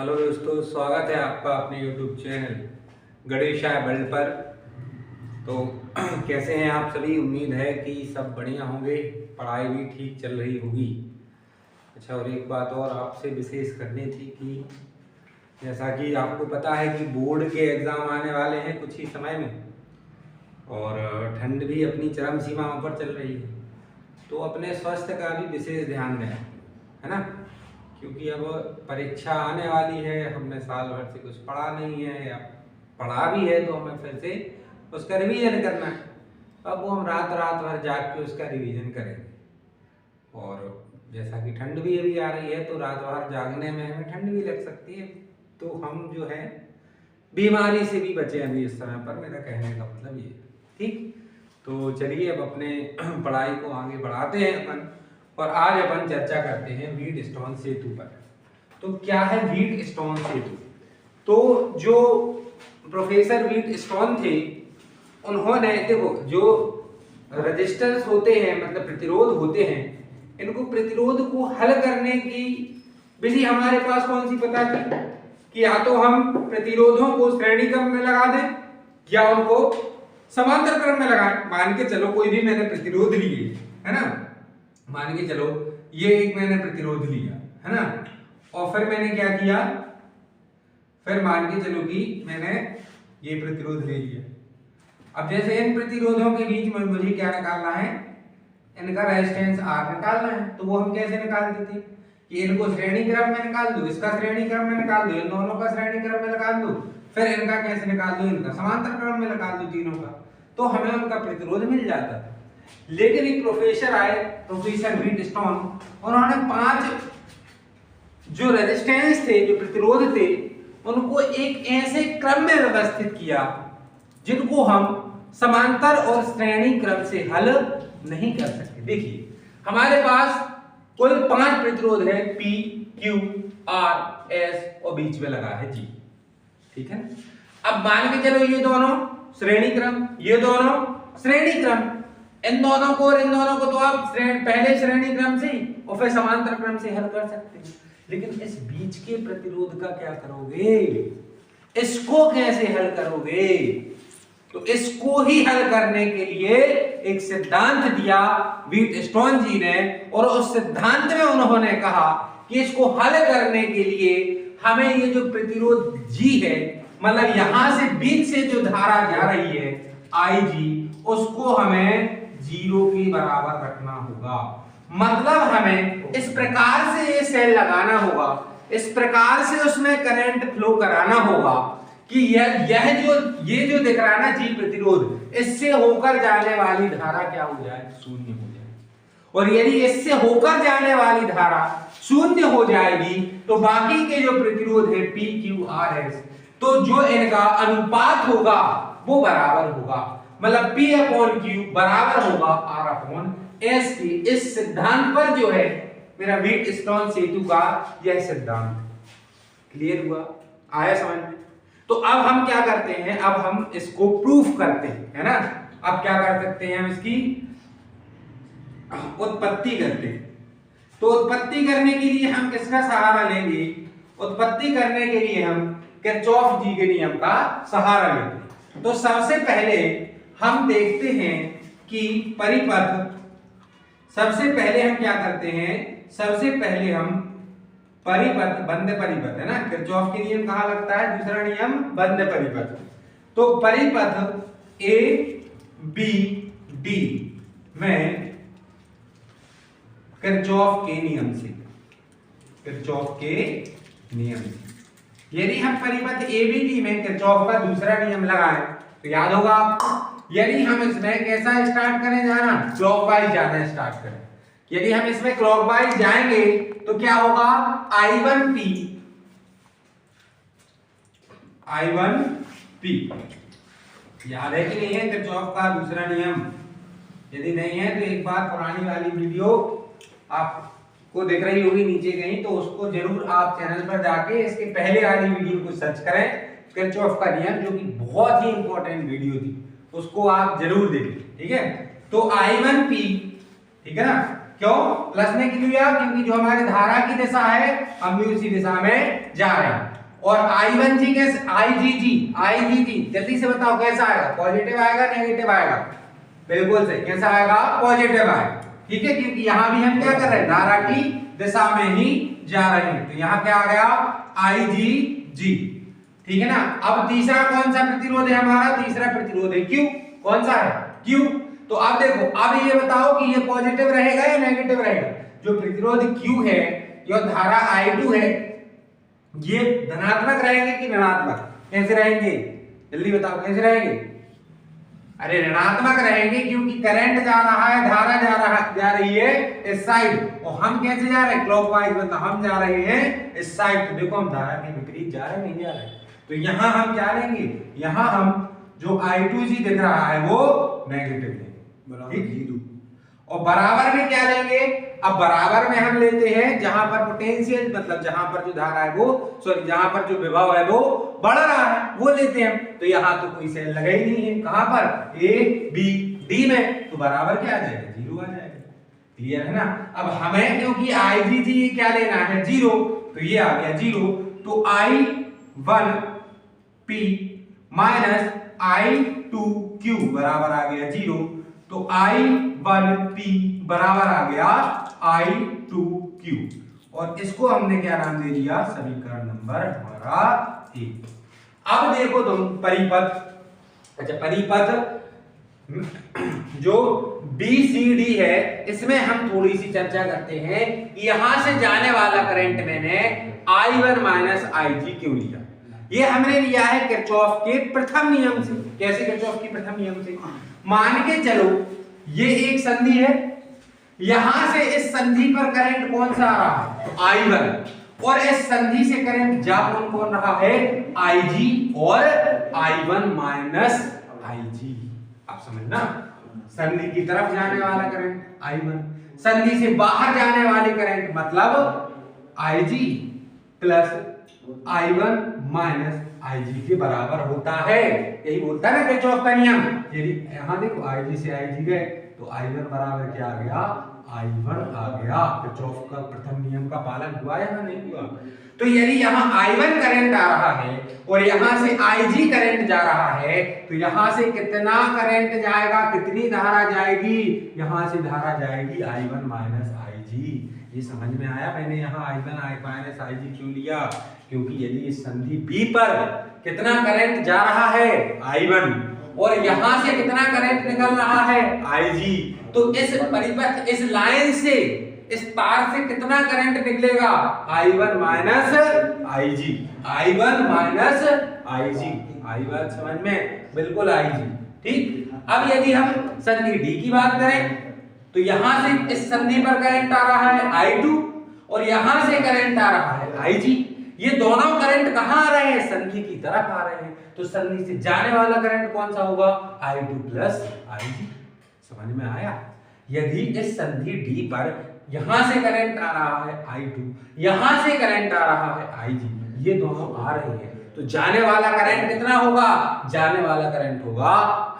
Hello दोस्तों, स्वागत है आपका अपने YouTube चैनल गणेश वर्ल्ड पर। तो कैसे हैं आप सभी? उम्मीद है कि सब बढ़िया होंगे, पढ़ाई भी ठीक चल रही होगी। अच्छा, और एक बात और आपसे विशेष करनी थी कि जैसा कि आपको पता है कि बोर्ड के एग्ज़ाम आने वाले हैं कुछ ही समय में, और ठंड भी अपनी चरम सीमाओं पर चल रही है, तो अपने स्वास्थ्य का भी विशेष ध्यान दें, है ना। क्योंकि अब परीक्षा आने वाली है, हमने साल भर से कुछ पढ़ा नहीं है, या पढ़ा भी है तो हमें फिर से उसका रिवीजन करना है। अब वो हम रात रात भर जाग के उसका रिवीजन करेंगे। और जैसा कि ठंड भी अभी आ रही है, तो रात भर जागने में हमें ठंड भी लग सकती है, तो हम जो है बीमारी से भी बचे अभी इस समय पर। मेरा कहने का मतलब ये, ठीक। तो चलिए अब अपने पढ़ाई को आगे बढ़ाते हैं अपन, और आज अपन चर्चा करते हैं व्हीटस्टोन सेतु पर। तो क्या है व्हीटस्टोन सेतु? तो जो प्रोफेसर व्हीटस्टोन थे, उन्होंने देखो जो रजिस्टर्स होते हैं, मतलब प्रतिरोध होते हैं, इनको प्रतिरोध को हल करने की विधि हमारे पास कौन सी पता थी कि या तो हम प्रतिरोधों को श्रेणी क्रम में लगा दें या उनको समांतर क्रम में लगाएं। मान के चलो कोई भी मैंने प्रतिरोध लिए, है ना, मान के चलो ये एक मैंने प्रतिरोध लिया, है ना, और फिर मैंने क्या किया, फिर मान के चलो कि मैंने ये प्रतिरोध ले लिया। अब जैसे इन प्रतिरोधों के बीच में मुझे क्या निकालना है, इनका रेजिस्टेंस R निकालना है। तो वो हम कैसे निकालते थे कि इनको श्रेणी क्रम में निकाल दो, इसका श्रेणी क्रम में निकाल दो, इन दोनों का श्रेणी क्रम में निकाल दो, फिर इनका कैसे निकाल दो, इनका समांतर क्रम में निकाल दो तीनों का, तो हमें उनका प्रतिरोध मिल जाता था। लेकिन एक प्रोफेसर आए, प्रोफेसर व्हीटस्टोन, उन्होंने 5 जो रेजिस्टेंस थे, जो प्रतिरोध थे, उनको एक ऐसे क्रम में व्यवस्थित किया जिनको हम समांतर और श्रेणी क्रम से हल नहीं कर सकते। देखिए हमारे पास कोई 5 प्रतिरोध है, P, Q, R, S और बीच में लगा है G, ठीक है। अब मान के चलो ये दोनों श्रेणी क्रम, ये दोनों श्रेणी क्रम, इन दोनों को और इन दोनों को तो आप पहले श्रेणी क्रम से और फिर समांतर क्रम से हल कर सकते हैं। लेकिन इस बीच के प्रतिरोध का क्या करोगे, इसको कैसे हल करोगे? तो इसको ही हल करने के लिए एक सिद्धांत दिया व्हीटस्टोन जी ने, और उस सिद्धांत में उन्होंने कहा कि इसको हल करने के लिए हमें ये जो प्रतिरोध G है, मतलब यहां से बीच से जो धारा जा रही है IG, उसको हमें 0 के बराबर रखना होगा। मतलब हमें इस प्रकार से ये सेल लगाना होगा, इस प्रकार से उसमें करंट फ्लो कराना होगा कि ये जो दिख रहा है ना G प्रतिरोध, इससे होकर जाने वाली धारा क्या हो जाए, शून्य हो जाए। और यदि इससे होकर जाने वाली धारा शून्य हो जाएगी तो बाकी के जो प्रतिरोध है P, Q, R, S, तो जो इनका अनुपात होगा वो बराबर होगा, मतलब P अपॉन Q बराबर होगा R अपॉन S की। इस सिद्धांत पर जो है मेरा व्हीटस्टोन सेतु का यह सिद्धांत क्लियर हुआ, आया समझ में? तो अब हम क्या करते हैं, अब हम इसको प्रूफ करते हैं, है ना। अब क्या कर सकते हैं, हम इसकी उत्पत्ति करते हैं। तो उत्पत्ति करने के लिए हम किसका सहारा लेंगे? उत्पत्ति करने के लिए हम किरचॉफ जी के नियम का सहारा लेते हैं। तो सबसे पहले हम देखते हैं कि परिपथ, सबसे पहले हम क्या करते हैं, सबसे पहले हम परिपथ, बंद परिपथ, है ना, किरचॉफ के नियम कहाँ लगता है, दूसरा नियम बंद परिपथ। तो परिपथ A B D में किरचॉफ के नियम से, किरचॉफ के नियम से यदि हम परिपथ ABD में किरचॉफ का दूसरा नियम लगाएं तो याद होगा, यदि हम इसमें कैसा स्टार्ट करें जाना, क्लॉकवाइज जाना स्टार्ट करें। यदि हम इसमें क्लॉकवाइज जाएंगे तो क्या होगा, I1P याद है कि नहीं है किरचॉफ का दूसरा नियम? यदि नहीं है तो एक बार पुरानी वाली वीडियो आपको दिख रही होगी नीचे कहीं, तो उसको जरूर आप चैनल पर जाके इसके पहले वाली वीडियो को सर्च करें, किरचॉफ का नियम, जो कि बहुत ही इंपॉर्टेंट वीडियो थी, उसको आप जरूर देखें, ठीक है। तो I1P, ठीक है ना, क्यों प्लस ने क्यों लिया? क्योंकि जो हमारे धारा की दिशा है हम भी उसी दिशा में जा रहे हैं। और I1G कैसे, IGG जल्दी से बताओ कैसा आएगा? पॉजिटिव आएगा नेगेटिव आएगा? बिल्कुल सही, कैसा आएगा? पॉजिटिव आएगा। ठीक है, क्योंकि यहां भी हम क्या कर रहे हैं? धारा की दिशा में ही जा रहे हैं। तो यहां क्या आ गया? IGG। ठीक है ना। अब तीसरा कौन सा प्रतिरोध है हमारा? तीसरा प्रतिरोध है Q। कौन सा है? Q। तो अब देखो, अब ये बताओ कि ये पॉजिटिव रहेगा या नेगेटिव रहेगा? जो प्रतिरोध Q है, जो धारा I2 है, ये धनात्मक रहेंगे कि ऋणात्मक? कैसे रहेंगे? जल्दी बताओ कैसे रहेंगे? अरे ऋणात्मक रहेंगे, क्योंकि करंट जा रहा है, धारा जा रही है इस साइड, और हम कैसे जा रहे हैं? क्लॉकवाइज, मतलब हम जा रहे हैं इस साइड। तो देखो हम धारा के विपरीत जा रहे हैं, नहीं जा रहे? तो यहां हम क्या लेंगे? यहां हम जो I2G दिख रहा है वो नेगेटिव लेंगे, ठीक। और बराबर में क्या लेंगे? अब बराबर में हम लेते हैं जहां पर पोटेंशियल, मतलब जहां पर जो धारा है वो, सॉरी जहां पर जो विभव है वो बढ़ रहा है, वो लेते हैं। तो यहां तो कोई सेल लगा ही नहीं है। कहां पर? A B D में। तो बराबर क्या आ जाएगा? 0 आ जाएगा। क्लियर है ना। अब हमें क्योंकि IGG क्या लेना है? 0, तो ये आ गया 0। तो I1P माइनस I2Q बराबर आ गया 0। तो I1P बराबर आ गया I2Q, और इसको हमने क्या नाम दे दिया? समीकरण नंबर हमारा 1। अब देखो तुम परिपथ, अच्छा परिपथ जो BCD है, इसमें हम थोड़ी सी चर्चा करते हैं। यहां से जाने वाला करंट मैंने I1 माइनस IG क्यों लिया? ये हमने लिया है किरचॉफ के प्रथम नियम से। कैसे किरचॉफ के प्रथम नियम से? मान के चलो ये एक संधि है, यहां से इस संधि पर करंट कौन सा आ रहा है? I1, और इस संधि से करंट जा कौन रहा है? IG, और I1 माइनस IG। आप समझना, संधि की तरफ जाने वाला करंट I1, संधि से बाहर जाने वाले करंट मतलब IG plus I1 minus IG के बराबर होता है। यही बोलता है ना किरचॉफ का नियम। यदि यहां देखो IG से IG गए तो I1 बराबर क्या आ गया? I1 आ गया। किरचॉफ का प्रथम नियम का पालन हुआ या नहीं हुआ? तो यदि यहाँ I1 करंट आ रहा है और यहाँ से IG करंट जा रहा है, तो यहाँ से कितना करंट जाएगा? कितनी धारा जाएगी? यहाँ से धारा जाएगी I1 माइनस IG। ये समझ में आया? मैंने यहाँ I1 माइनस IG क्यों लिया? क्योंकि यदि इस संधि B पर कितना करंट जा रहा है? I1, और यहाँ से कितना करंट निकल रहा है? IG, तो इस परिपथ, इस लाइन से, इस तार से कितना करंट निकलेगा? I1 minus IG, I1 minus IG। आई बात समझ में? बिल्कुल IG। ठीक। अब यदि हम संधि D की बात करें, तो यहां से इस संधि पर करंट आ रहा है I2, और यहां से करंट आ रहा है IG। ये दोनों करंट कहां आ रहे हैं? संधि की तरफ आ रहे हैं। तो संधि से जाने वाला करंट कौन सा होगा? I2 plus IG। समझ में आया? यदि इस संधि D पर यहां से करंट आ रहा है I2, यहां से करंट आ रहा है IG, ये दोनों आ रहे हैं, तो जाने वाला करंट कितना होगा? जाने वाला करंट होगा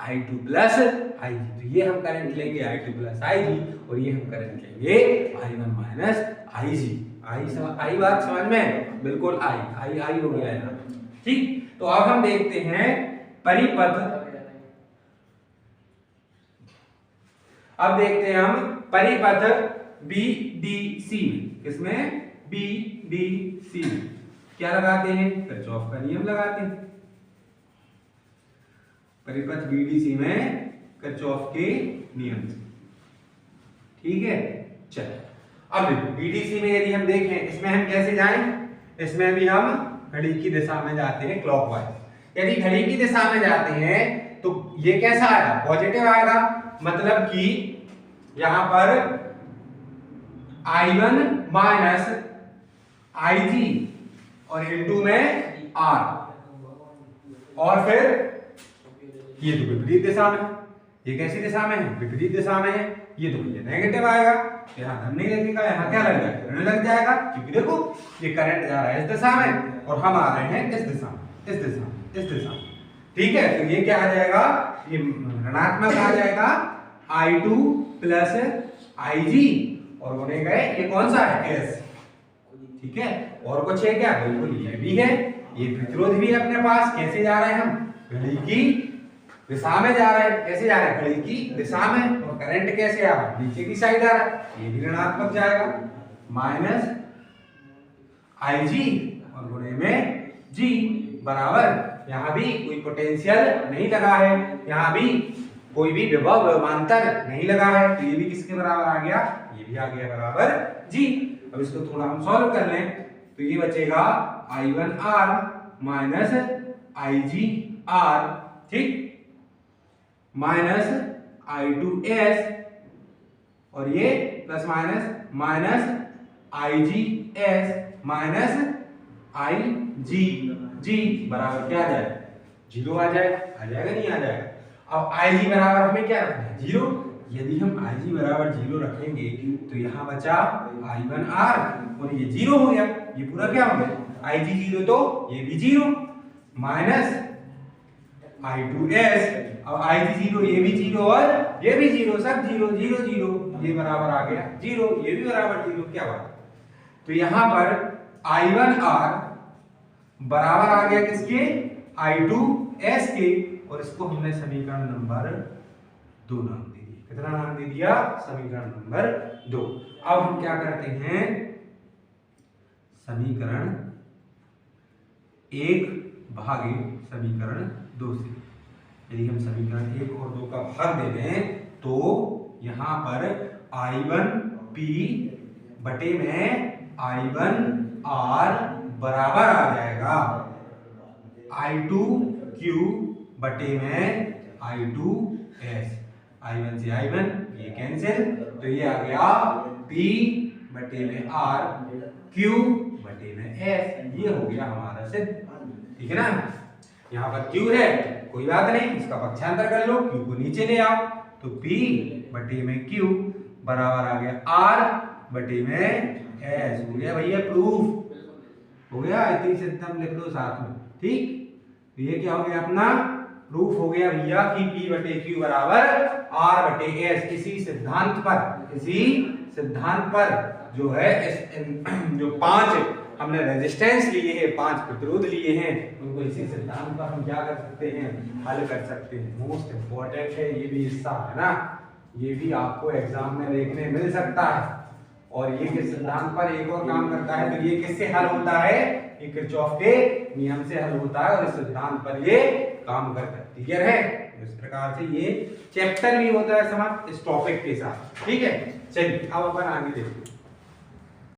I2 प्लस IG। तो ये हम करंट लेंगे I2 प्लस IG, और ये हम करंट लेंगे I1 माइनस IG। आई बात समझ में? बिल्कुल आई हो गया यहाँ। ठीक। तो अब हम देखते हैं परिपथ, अब देखते हैं हम परिपथ BDC में। किसमें? BDC में क्या लगाते हैं? किरचॉफ का नियम लगाते हैं। परिपथ BDC में किरचॉफ के नियम से। ठीक है, चलो अब BDC में यदि हम देखें, इसमें हम कैसे जाएं? इसमें भी हम घड़ी की दिशा में जाते हैं, क्लॉकवाइज। यदि घड़ी की दिशा में जाते हैं तो ये कैसा आएगा? पॉजिटिव आएगा। मतलब कि यहां पर I1 माइनस IG और इनटू में R, और फिर ये तो विपरीत दिशा में, ये कैसी दिशा में है? विपरीत दिशा में है। ये तो ये नेगेटिव आएगा, यहाँ धन नहीं लगेगा, यहाँ क्या लग जाएगा? ऋण लग जाएगा, क्योंकि देखो ये करंट जा रहा है इस दिशा में और हम आ रहे हैं इस दिशा में, इस दिशा में, इस दिशा में। ठीक है, तो ये क्या आ जाएगा? ये ऋणात्मक आ जाएगा I2 प्लस IG, और गुणे गए ये कौन सा है S, ठीक है। और कुछ है क्या, बिल्कुल ये भी है, ये प्रतिरोध भी है अपने पास। कैसे जा रहे हैं हम, घड़ी की दिशा में जा रहे हैं। कैसे जा रहे हैं, घड़ी की दिशा में। और करंट कैसे आ रहा है, नीचे की साइड आ रहा है, ये भी ऋणात्मक जाएगा, माइनस IG और गुणे में G बराबर, यहाँ भी कोई पोटेंशियल नहीं लगा है, यहाँ भी कोई भी विभव विभवांतर नहीं लगा है, तो ये भी किसके बराबर आ गया, ये भी आ गया बराबर G। अब इसको थोड़ा हम सॉल्व कर लें तो ये बचेगा I1R माइनस IGR, ठीक, माइनस I2S और ये plus minus IGS minus IGG बराबर क्या आ जाएगा, 0 आ जाएगा नहीं आ जाएगा। अब IG बराबर हमें क्या रखना है, 0। यदि हम IG बराबर 0 रखेंगे तो यहाँ बचा I1R और ये 0 हो गया, ये पूरा क्या हो गया, IG 0 तो ये भी 0, माइनस I2S, अब IG 0 ये भी 0 और ये भी 0, सब 0 0 0, ये बराबर आ गया 0, ये भी बराबर 0, क्या बात। तो यहाँ पर I1R बराबर आ गया किसके, I2S के, और इसको हमने समीकरण नंबर 2 नाम दे दिया। कितना नाम दे दिया, समीकरण नंबर 2। अब हम क्या करते हैं, समीकरण 1 भागे समीकरण 2 से, यदि हम समीकरण 1 और 2 का भाग दे दें तो यहाँ पर I1P बटे में I1R बराबर आ जाएगा I2Q बटे में I2S। I1 से I1 ये कैंसिल, तो ये आ गया P बटे में R, Q बटे में S, ये हो गया हमारा सिद्ध, ठीक है ना। यहाँ पर Q है, कोई बात नहीं, इसका पक्षांतर कर लो, Q को नीचे ले आओ, तो P बटे में Q बराबर आ गया R बटे में S। हो गया भैया प्रूफ, हो गया, इतनी सिद्धांत लिख दो साथ में, ठीक। तो ये क्या हो गया, अपना प्रूफ हो गया भैया कि P बटे Q बराबर R बटे S। इसी सिद्धांत पर जो है जो 5 हमने रेजिस्टेंस लिए हैं, 5 प्रतिरोध लिए हैं, उनको इसी सिद्धांत पर हम क्या कर सकते हैं, हल कर सकते हैं। मोस्ट इंपॉर्टेंट है ये भी हिस्सा, है ना, ये भी आपको एग्जाम में देखने मिल सकता है। और ये किस सिद्धांत पर एक और काम करता है, तो ये किससे हल होता है, ये किरचॉफ के नियम से हल होता है, और इस सिद्धांत पर ये काम करता है। क्लियर है, इस प्रकार से ये चैप्टर भी होता है समाप्त इस टॉपिक के साथ, ठीक है। चलिए अब अपन आगे देखते हैं।